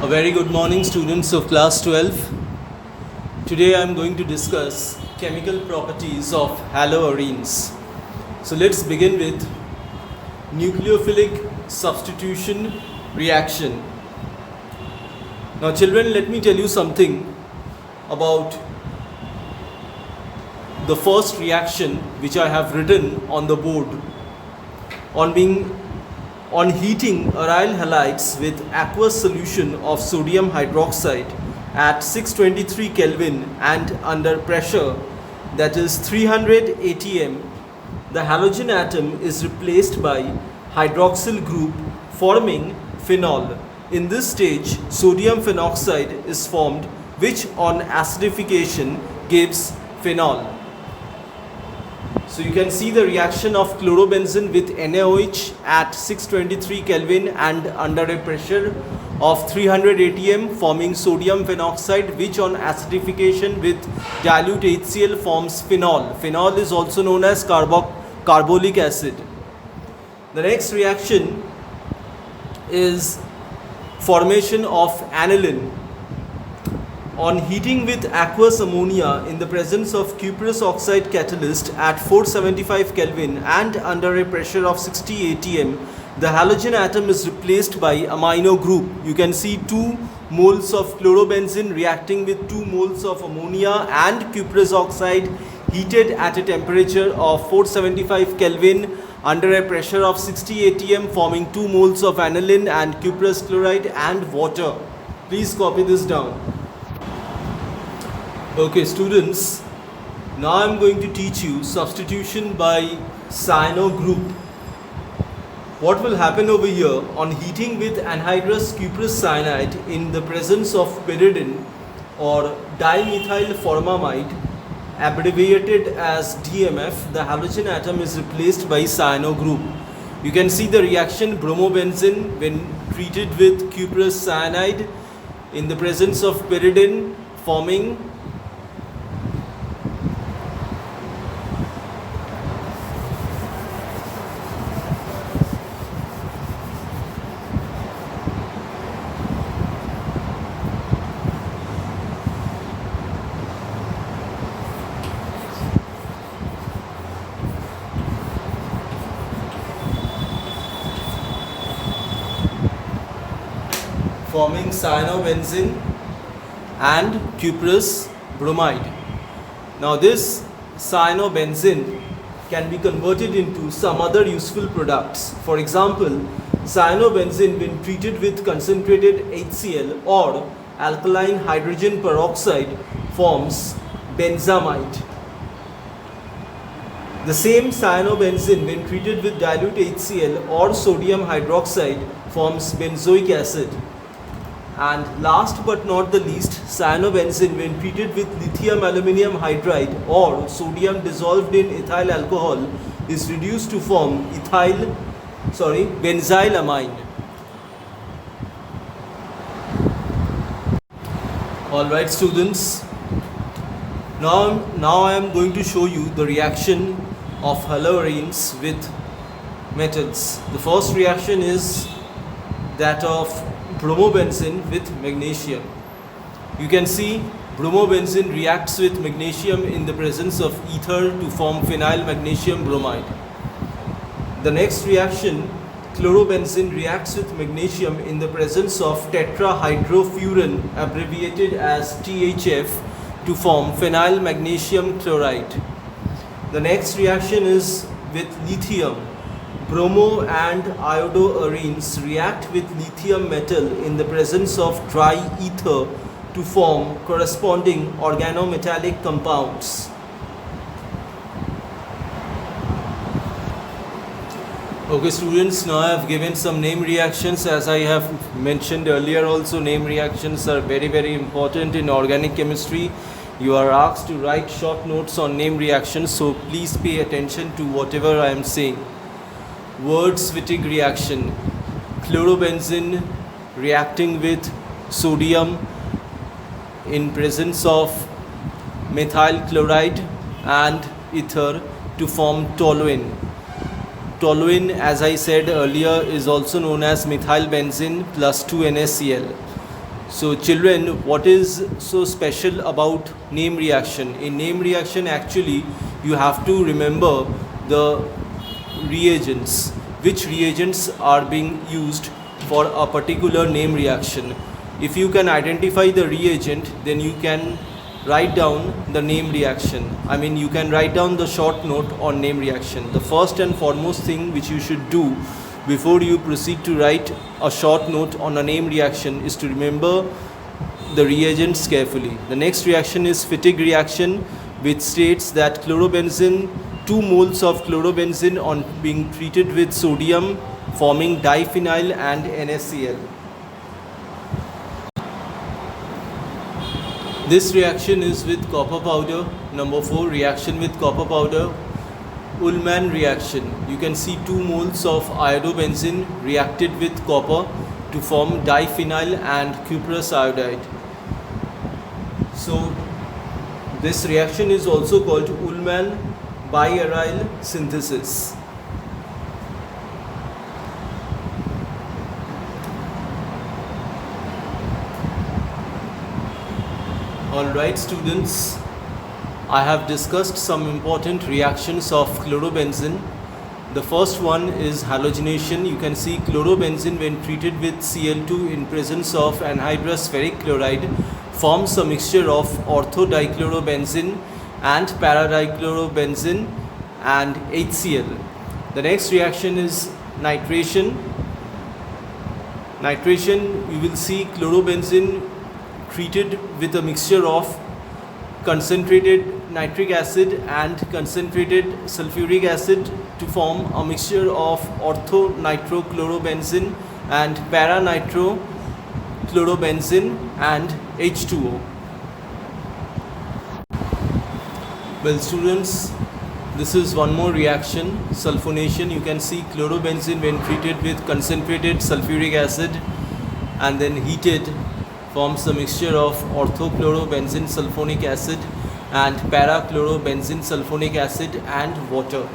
A very good morning, students of class 12. Today I am going to discuss chemical properties of haloarenes. So let's begin with nucleophilic substitution reaction. Now children, let me tell you something about the first reaction which I have written on the board. On heating aryl halides with aqueous solution of sodium hydroxide at 623 Kelvin and under pressure, that is 300 atm, the halogen atom is replaced by hydroxyl group forming phenol. In this stage, sodium phenoxide is formed, which on acidification gives phenol. So you can see the reaction of chlorobenzene with NaOH at 623 Kelvin and under a pressure of 300 atm forming sodium phenoxide, which on acidification with dilute HCl forms phenol. Phenol is also known as carbolic acid. The next reaction is formation of aniline. On heating with aqueous ammonia in the presence of cuprous oxide catalyst at 475 Kelvin and under a pressure of 60 atm, the halogen atom is replaced by amino group. You can see 2 moles of chlorobenzene reacting with 2 moles of ammonia and cuprous oxide heated at a temperature of 475 Kelvin under a pressure of 60 atm, forming 2 moles of aniline and cuprous chloride and water. Please copy this down. Okay students, now I am going to teach you substitution by cyano group. What will happen over here, on heating with anhydrous cuprous cyanide in the presence of pyridine or dimethyl formamide, abbreviated as DMF, the halogen atom is replaced by cyano group. You can see the reaction bromobenzene when treated with cuprous cyanide in the presence of pyridine forming cyanobenzene and cuprous bromide. Now this cyanobenzene can be converted into some other useful products. For example, cyanobenzene when treated with concentrated HCl or alkaline hydrogen peroxide forms benzamide. The same cyanobenzene when treated with dilute HCl or sodium hydroxide forms benzoic acid. And last but not the least, cyanobenzene when treated with lithium aluminium hydride or sodium dissolved in ethyl alcohol is reduced to form benzylamine. Alright students, now I am going to show you the reaction of haloarenes with metals. The first reaction is that of bromobenzene with magnesium. You can see bromobenzene reacts with magnesium in the presence of ether to form phenyl magnesium bromide. The next reaction, chlorobenzene reacts with magnesium in the presence of tetrahydrofuran, abbreviated as THF, to form phenyl magnesium chloride. The next reaction is with lithium. Bromo and iodoarenes react with lithium metal in the presence of dry ether to form corresponding organometallic compounds. Okay students, now I have given some name reactions. As I have mentioned earlier also, name reactions are very important in organic chemistry. You are asked to write short notes on name reactions, so please pay attention to whatever I am saying. Wurtz-Wittig reaction, chlorobenzene reacting with sodium in presence of methyl chloride and ether to form toluene. Toluene, as I said earlier, is also known as methylbenzene plus 2NaCl. So children, what is so special about name reaction? In name reaction, actually you have to remember the reagents, which reagents are being used for a particular name reaction. If you can identify the reagent, then you can write down the name reaction. I mean, you can write down the short note on name reaction. The first and foremost thing which you should do before you proceed to write a short note on a name reaction is to remember the reagents carefully. The next reaction is Fittig reaction, which states that chlorobenzene, 2 moles of chlorobenzene on being treated with sodium forming diphenyl and NaCl. This reaction is with copper powder. Number 4, reaction with copper powder, Ullmann reaction. You can see 2 moles of iodobenzene reacted with copper to form diphenyl and cuprous iodide. So this reaction is also called Ullmann biaryl synthesis. Alright students, I have discussed some important reactions of chlorobenzene. The first one is halogenation. You can see chlorobenzene when treated with Cl2 in presence of anhydrous ferric chloride forms a mixture of orthodichlorobenzene and paradichlorobenzene and HCl. The next reaction is nitration. Nitration, we will see chlorobenzene treated with a mixture of concentrated nitric acid and concentrated sulfuric acid to form a mixture of orthonitrochlorobenzene and paranitrochlorobenzene and H2O. Well students, this is one more reaction, sulfonation. You can see chlorobenzene when treated with concentrated sulfuric acid and then heated forms a mixture of orthochlorobenzene sulfonic acid and parachlorobenzene sulfonic acid and water.